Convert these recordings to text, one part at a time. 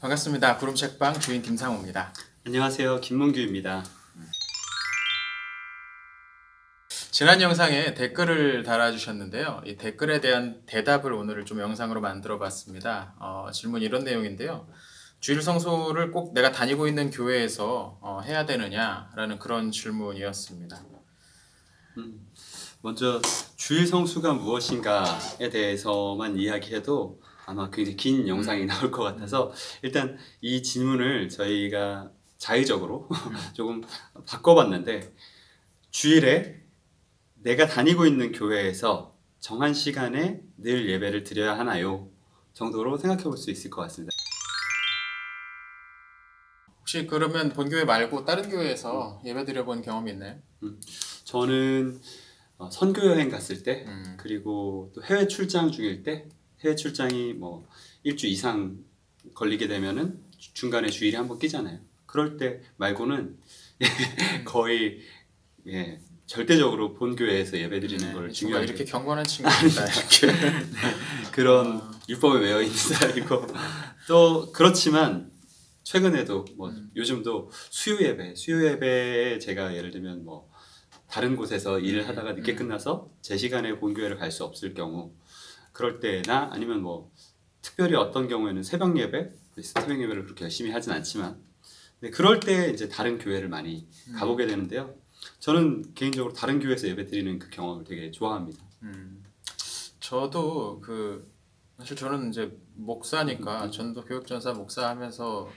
반갑습니다. 구름책방 주인 김상호입니다. 안녕하세요. 김문규입니다. 지난 영상에 댓글을 달아주셨는데요. 이 댓글에 대한 대답을 오늘 좀 영상으로 만들어 봤습니다. 질문 이런 내용인데요. 주일 성소를 꼭 내가 다니고 있는 교회에서 해야 되느냐라는 그런 질문이었습니다. 먼저 주일 성수가 무엇인가에 대해서만 이야기해도 아마 굉장히 긴 영상이 나올 것 같아서 일단 이 질문을 저희가 자의적으로 조금 바꿔봤는데, 주일에 내가 다니고 있는 교회에서 정한 시간에 늘 예배를 드려야 하나요? 정도로 생각해 볼 수 있을 것 같습니다. 혹시 그러면 본교회 말고 다른 교회에서 예배 드려본 경험이 있나요? 저는 선교여행 갔을 때, 그리고 또 해외 출장 중일 때, 해외 출장이 뭐 일주 이상 걸리게 되면은 중간에 주일이 한번 끼잖아요. 그럴 때 말고는 거의 절대적으로 본교회에서 예배드리는 걸 중요하게, 이렇게 경건한 친구입니다. 그런 율법에 매여 있는 사람이고, 또 그렇지만 최근에도 뭐 요즘도 수요 예배에 제가 예를 들면 뭐 다른 곳에서 일을 하다가 늦게 끝나서 제 시간에 본교회를 갈 수 없을 경우, 그럴 때나 아니면 뭐 특별히 어떤 경우에는 새벽 예배를 그렇게 열심히 하진 않지만, 근데 그럴 때 이제 다른 교회를 많이 가보게 되는데요. 저는 개인적으로 다른 교회에서 예배 드리는 그 경험을 되게 좋아합니다. 저도 사실 저는 이제 목사니까 전도 교육전사 목사하면서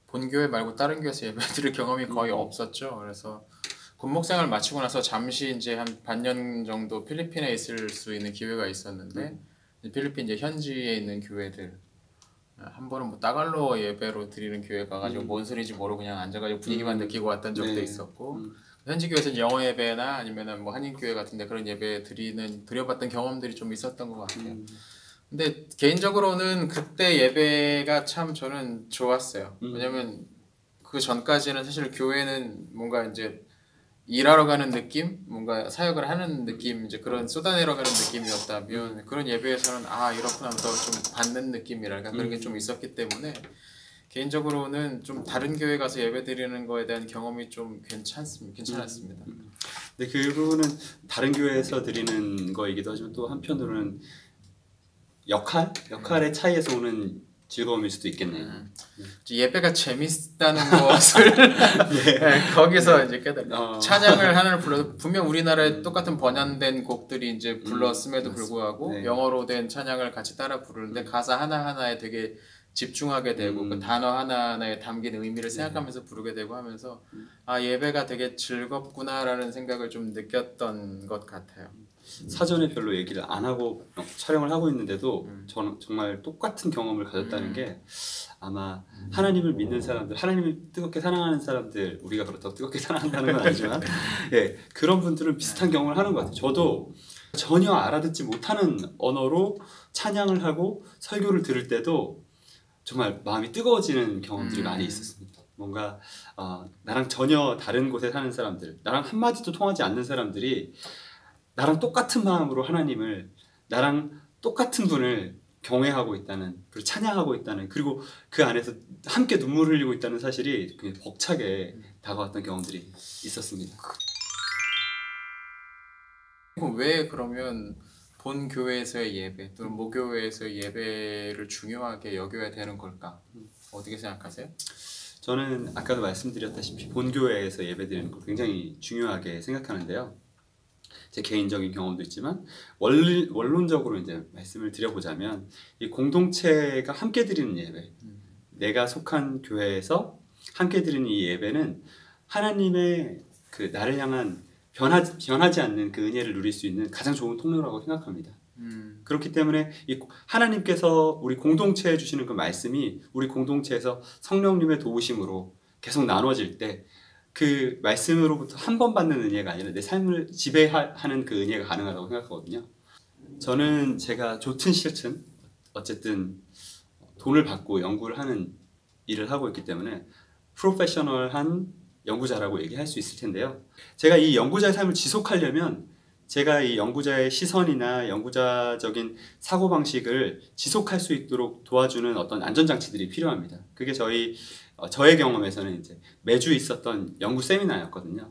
본교회 말고 다른 교회에서 예배 드릴 경험이 거의 없었죠. 그래서 군목생활 마치고 나서 잠시 이제 한 반년 정도 필리핀에 있을 수 있는 기회가 있었는데, 필리핀 이제 현지에 있는 교회들 한 번은 뭐 따갈로 예배로 드리는 교회 가가지고 뭔 소리인지 모르고 그냥 앉아가지고 분위기만 느끼고 왔던 적도 있었고, 현지 교회에서는 영어 예배나 아니면은 뭐 한인 교회 같은데 그런 예배 드려봤던 경험들이 좀 있었던 것 같아요. 근데 개인적으로는 그때 예배가 참 저는 좋았어요. 왜냐면 그 전까지는 사실 교회는 뭔가 이제 일하러 가는 느낌, 뭔가 사역을 하는 느낌, 이제 그런 쏟아내러 가는 느낌이었다면, 그런 예배에서는 이렇구나 하면서 좀 받는 느낌이랄까 그런 게 좀 있었기 때문에 개인적으로는 좀 다른 교회 가서 예배 드리는 거에 대한 경험이 좀 괜찮았습니다. 근데 그 부분은 다른 교회에서 드리는 거이기도 하지만 또 한편으로는 역할의 차이에서 오는 즐거움일 수도 있겠네요. 예배가 재밌다는 것을 거기서 이제 깨달아. 찬양을 하나를 불러도 분명 우리나라에 똑같은 번안된 곡들이 이제 불렀음에도 불구하고 영어로 된 찬양을 같이 따라 부르는데 가사 하나하나에 되게 집중하게 되고 그 단어 하나하나에 담긴 의미를 생각하면서 부르게 되고 하면서 예배가 되게 즐겁구나라는 생각을 좀 느꼈던 것 같아요. 사전에 별로 얘기를 안 하고 촬영을 하고 있는데도 저는 정말 똑같은 경험을 가졌다는 게, 아마 하나님을 믿는 사람들, 하나님을 뜨겁게 사랑하는 사람들, 우리가 그렇다고 뜨겁게 사랑한다는 건 아니지만 그런 분들은 비슷한 경험을 하는 것 같아요. 저도 전혀 알아듣지 못하는 언어로 찬양을 하고 설교를 들을 때도 정말 마음이 뜨거워지는 경험들이 많이 있었습니다. 뭔가 나랑 전혀 다른 곳에 사는 사람들, 나랑 한마디도 통하지 않는 사람들이 나랑 똑같은 마음으로 하나님을, 나랑 똑같은 분을 경외하고 있다는, 그리고 찬양하고 있다는, 그리고 그 안에서 함께 눈물을 흘리고 있다는 사실이 굉장히 벅차게 다가왔던 경험들이 있었습니다. 왜 그러면 본 교회에서의 예배 또는 모교회에서의 예배를 중요하게 여겨야 되는 걸까? 어떻게 생각하세요? 저는 아까도 말씀드렸다시피 본교회에서 예배드리는 걸 굉장히 중요하게 생각하는데요. 제 개인적인 경험도 있지만 원론적으로 이제 말씀을 드려보자면, 이 공동체가 함께 드리는 예배, 내가 속한 교회에서 함께 드리는 이 예배는 하나님의 그 나를 향한 변하지 않는 그 은혜를 누릴 수 있는 가장 좋은 통로라고 생각합니다. 그렇기 때문에 이 하나님께서 우리 공동체에 주시는 그 말씀이 우리 공동체에서 성령님의 도우심으로 계속 나눠질 때, 그 말씀으로부터 한 번 받는 은혜가 아니라 내 삶을 지배하는 그 은혜가 가능하다고 생각하거든요. 저는 제가 좋든 싫든 어쨌든 돈을 받고 연구를 하는 일을 하고 있기 때문에 프로페셔널한 연구자라고 얘기할 수 있을 텐데요. 제가 이 연구자의 삶을 지속하려면 제가 이 연구자의 시선이나 연구자적인 사고방식을 지속할 수 있도록 도와주는 어떤 안전장치들이 필요합니다. 그게 저의 경험에서는 이제 매주 있었던 연구 세미나였거든요.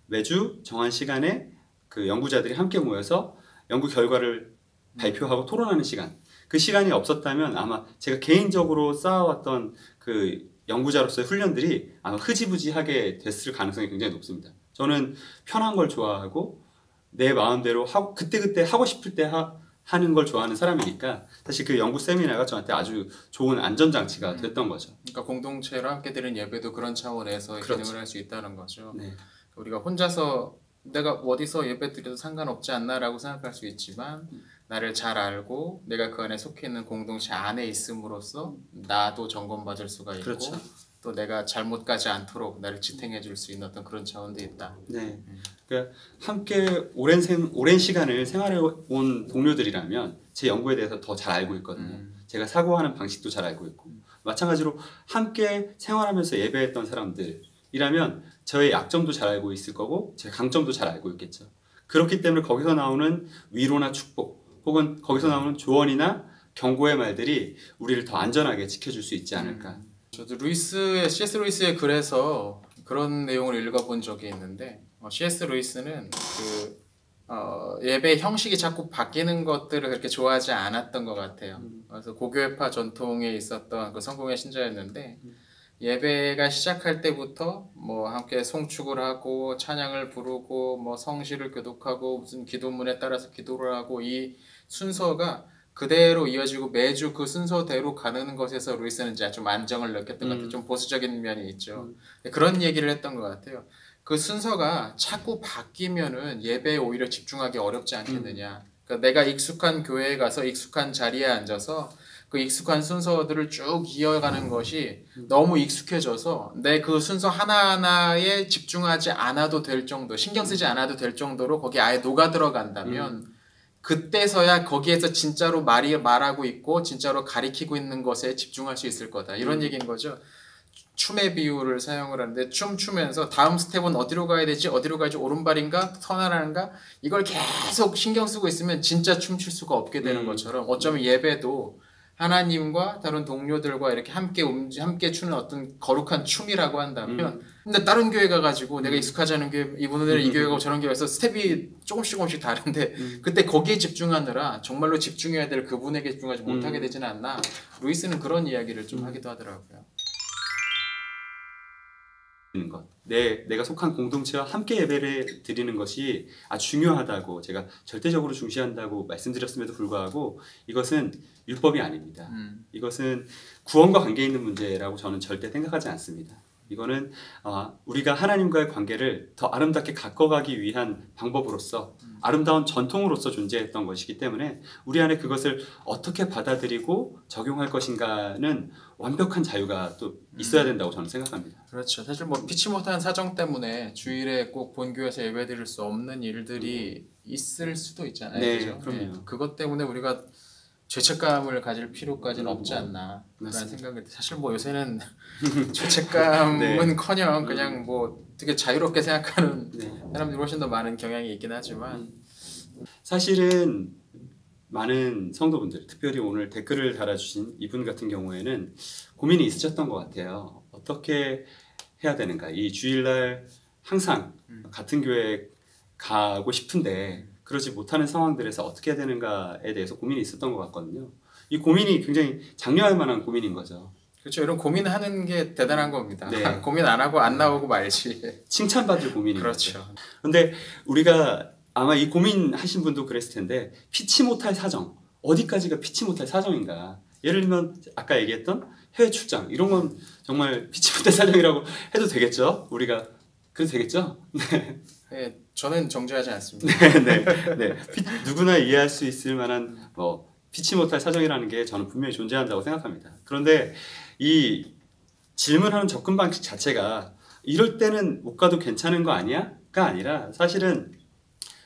매주 정한 시간에 그 연구자들이 함께 모여서 연구 결과를 발표하고 토론하는 시간. 그 시간이 없었다면 아마 제가 개인적으로 쌓아왔던 그 연구자로서의 훈련들이 아마 흐지부지하게 됐을 가능성이 굉장히 높습니다. 저는 편한 걸 좋아하고 내 마음대로 그때그때 하고 싶을 때 하는 걸 좋아하는 사람이니까 사실 그 연구 세미나가 저한테 아주 좋은 안전장치가 됐던 거죠. 그러니까 공동체로 함께 드리는 예배도 그런 차원에서 그렇죠. 기능을 할 수 있다는 거죠. 네. 우리가 혼자서 내가 어디서 예배 드려도 상관없지 않나라고 생각할 수 있지만 나를 잘 알고 내가 그 안에 속해 있는 공동체 안에 있음으로써 나도 점검받을 수가 있고 그렇죠. 또 내가 잘못 가지 않도록 나를 지탱해 줄 수 있는 어떤 그런 차원도 있다. 네. 그러니까 함께 오랜 시간을 생활해 온 동료들이라면 제 연구에 대해서 더 잘 알고 있거든요. 제가 사고하는 방식도 잘 알고 있고 마찬가지로 함께 생활하면서 예배했던 사람들이라면 저의 약점도 잘 알고 있을 거고 제 강점도 잘 알고 있겠죠. 그렇기 때문에 거기서 나오는 위로나 축복 혹은 거기서 나오는 조언이나 경고의 말들이 우리를 더 안전하게 지켜줄 수 있지 않을까. 저도 C.S. 루이스의 글에서 그런 내용을 읽어본 적이 있는데 C.S. 루이스는 예배 형식이 자꾸 바뀌는 것들을 그렇게 좋아하지 않았던 것 같아요. 그래서 고교회파 전통에 있었던 그 성공의 신자였는데 예배가 시작할 때부터 뭐 함께 송축을 하고 찬양을 부르고 뭐 성시를 교독하고 무슨 기도문에 따라서 기도를 하고 이 순서가 그대로 이어지고 매주 그 순서대로 가는 것에서 루이스는 이제 좀 안정을 느꼈던 것 같아요. 좀 보수적인 면이 있죠. 그런 얘기를 했던 것 같아요. 그 순서가 자꾸 바뀌면은 예배에 오히려 집중하기 어렵지 않겠느냐. 그러니까 내가 익숙한 교회에 가서 익숙한 자리에 앉아서 그 익숙한 순서들을 쭉 이어가는 것이 너무 익숙해져서 내 그 순서 하나하나에 집중하지 않아도 될 정도, 신경 쓰지 않아도 될 정도로 거기 아예 녹아 들어간다면 그때서야 거기에서 진짜로 말하고 있고 진짜로 가리키고 있는 것에 집중할 수 있을 거다. 이런 얘기인 거죠. 춤의 비유를 사용을 하는데 춤추면서 다음 스텝은 어디로 가야 되지? 어디로 가야지? 오른발인가? 선하라는가? 이걸 계속 신경 쓰고 있으면 진짜 춤출 수가 없게 되는 것처럼 어쩌면 예배도 하나님과 다른 동료들과 이렇게 함께 추는 어떤 거룩한 춤이라고 한다면 근데 다른 교회 가가지고 내가 익숙하지 않은 교회 이분들은 이 교회 가고 저런 교회에서 스텝이 조금씩 다른데 그때 거기에 집중하느라 정말로 집중해야 될 그분에게 집중하지 못하게 되지는 않나. 루이스는 그런 이야기를 좀 하기도 하더라고요. 것. 내가 속한 공동체와 함께 예배를 드리는 것이 아주 중요하다고 제가 절대적으로 중시한다고 말씀드렸음에도 불구하고 이것은 율법이 아닙니다. 이것은 구원과 관계 있는 문제라고 저는 절대 생각하지 않습니다. 이거는 우리가 하나님과의 관계를 더 아름답게 가꿔가기 위한 방법으로서 아름다운 전통으로서 존재했던 것이기 때문에 우리 안에 그것을 어떻게 받아들이고 적용할 것인가는 완벽한 자유가 또 있어야 된다고 저는 생각합니다. 그렇죠. 사실 뭐 피치 못한 사정 때문에 주일에 꼭 본교에서 예배드릴 수 없는 일들이 있을 수도 있잖아요. 네, 그죠? 그럼요. 네. 그것 때문에 우리가 죄책감을 가질 필요까지는 없지 않나 라는 맞습니다. 생각을 사실 뭐 요새는 죄책감은커녕 그냥 뭐 되게 자유롭게 생각하는 사람들이 훨씬 더 많은 경향이 있긴 하지만 사실은 많은 성도분들, 특별히 오늘 댓글을 달아주신 이분 같은 경우에는 고민이 있으셨던 것 같아요. 어떻게 해야 되는가? 이 주일날 항상 같은 교회에 가고 싶은데 그러지 못하는 상황들에서 어떻게 해야 되는가에 대해서 고민이 있었던 것 같거든요. 이 고민이 굉장히 장려할 만한 고민인 거죠. 그렇죠. 이런 고민하는 게 대단한 겁니다. 네. 고민 안 하고 안 나오고 말지. 칭찬받을 고민인 그렇죠. 거죠. 그런데 우리가 아마 이 고민하신 분도 그랬을 텐데 피치 못할 사정, 어디까지가 피치 못할 사정인가? 예를 들면 아까 얘기했던 해외 출장 이런 건 정말 피치 못할 사정이라고 해도 되겠죠? 우리가 그래도 되겠죠? 네. 네, 저는 정죄하지 않습니다. 네. 누구나 이해할 수 있을 만한 피치 못할 사정이라는 게 저는 분명히 존재한다고 생각합니다. 그런데 이 질문하는 접근 방식 자체가 이럴 때는 못 가도 괜찮은 거 아니야?가 아니라 사실은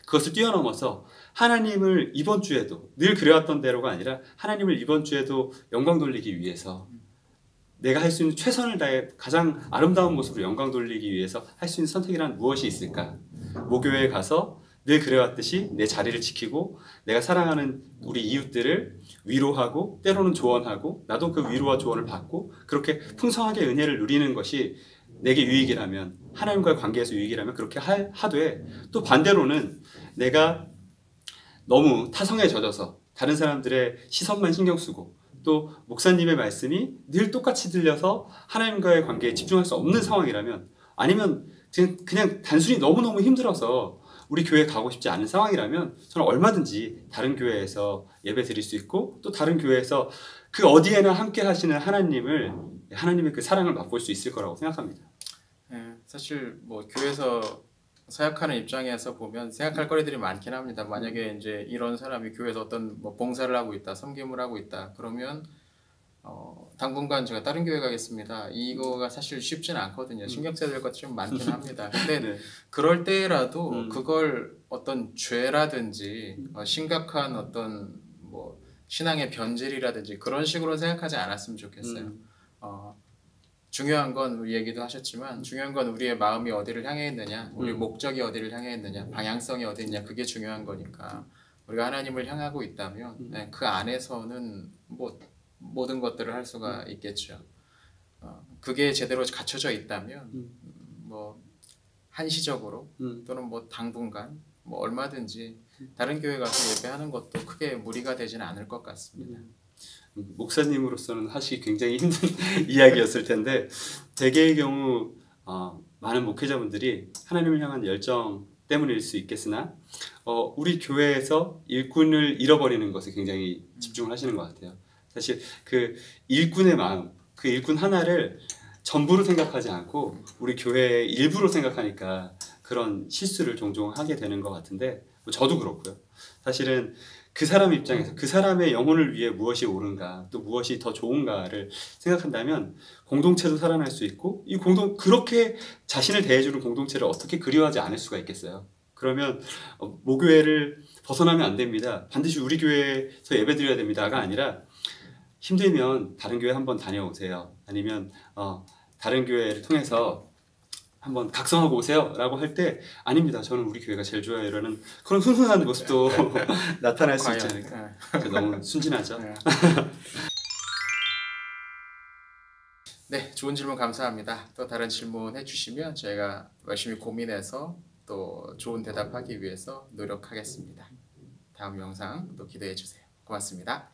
그것을 뛰어넘어서 하나님을 이번 주에도 늘 그래왔던 대로가 아니라 하나님을 이번 주에도 영광 돌리기 위해서 내가 할 수 있는 최선을 다해 가장 아름다운 모습으로 영광 돌리기 위해서 할 수 있는 선택이란 무엇이 있을까? 모교회에 가서 늘 그래왔듯이 내 자리를 지키고 내가 사랑하는 우리 이웃들을 위로하고 때로는 조언하고 나도 그 위로와 조언을 받고 그렇게 풍성하게 은혜를 누리는 것이 내게 유익이라면 하나님과의 관계에서 유익이라면 그렇게 하되 또 반대로는 내가 너무 타성에 젖어서 다른 사람들의 시선만 신경 쓰고 또 목사님의 말씀이 늘 똑같이 들려서 하나님과의 관계에 집중할 수 없는 상황이라면 아니면 그냥 단순히 너무너무 힘들어서 우리 교회에 가고 싶지 않은 상황이라면 저는 얼마든지 다른 교회에서 예배 드릴 수 있고 또 다른 교회에서 그 어디에나 함께 하시는 하나님의 그 사랑을 맛볼 수 있을 거라고 생각합니다. 사실 뭐 교회에서 사역하는 입장에서 보면 생각할 거리들이 많긴 합니다. 만약에 이제 이런 사람이 교회에서 어떤 뭐 봉사를 하고 있다, 섬김을 하고 있다, 그러면 당분간 제가 다른 교회 가겠습니다. 이거가 사실 쉽지는 않거든요. 신경 써야 될 것들이 좀 많긴 합니다. 근데 네. 그럴 때라도 그걸 어떤 죄라든지 심각한 어떤 뭐 신앙의 변질이라든지 그런 식으로 생각하지 않았으면 좋겠어요. 중요한 건 우리 얘기도 하셨지만 중요한 건 우리의 마음이 어디를 향해 있느냐, 우리 목적이 어디를 향해 있느냐, 방향성이 어디 있냐, 그게 중요한 거니까 우리가 하나님을 향하고 있다면 그 안에서는 뭐 모든 것들을 할 수가 있겠죠. 그게 제대로 갖춰져 있다면 뭐 한시적으로 또는 뭐 당분간 뭐 얼마든지 다른 교회 가서 예배하는 것도 크게 무리가 되지는 않을 것 같습니다. 목사님으로서는 하시기 굉장히 힘든 이야기였을 텐데 대개의 경우 많은 목회자분들이 하나님을 향한 열정 때문일 수 있겠으나 우리 교회에서 일꾼을 잃어버리는 것에 굉장히 집중을 하시는 것 같아요. 사실 그 일꾼의 마음, 그 일꾼 하나를 전부로 생각하지 않고 우리 교회의 일부로 생각하니까 그런 실수를 종종 하게 되는 것 같은데 저도 그렇고요. 사실은 그 사람 입장에서 그 사람의 영혼을 위해 무엇이 옳은가 또 무엇이 더 좋은가를 생각한다면 공동체도 살아날 수 있고 그렇게 자신을 대해주는 공동체를 어떻게 그리워하지 않을 수가 있겠어요. 그러면 모교회를 벗어나면 안 됩니다. 반드시 우리 교회에서 예배드려야 됩니다가 아니라 힘들면 다른 교회 한번 다녀오세요. 아니면 다른 교회를 통해서 한번 각성하고 오세요 라고 할 때 아닙니다. 저는 우리 교회가 제일 좋아요. 이러는 그런 훈훈한 모습도 나타날 수 있지 않을까. 너무 순진하죠. 네, 좋은 질문 감사합니다. 또 다른 질문 해주시면 저희가 열심히 고민해서 또 좋은 대답하기 위해서 노력하겠습니다. 다음 영상 또 기대해 주세요. 고맙습니다.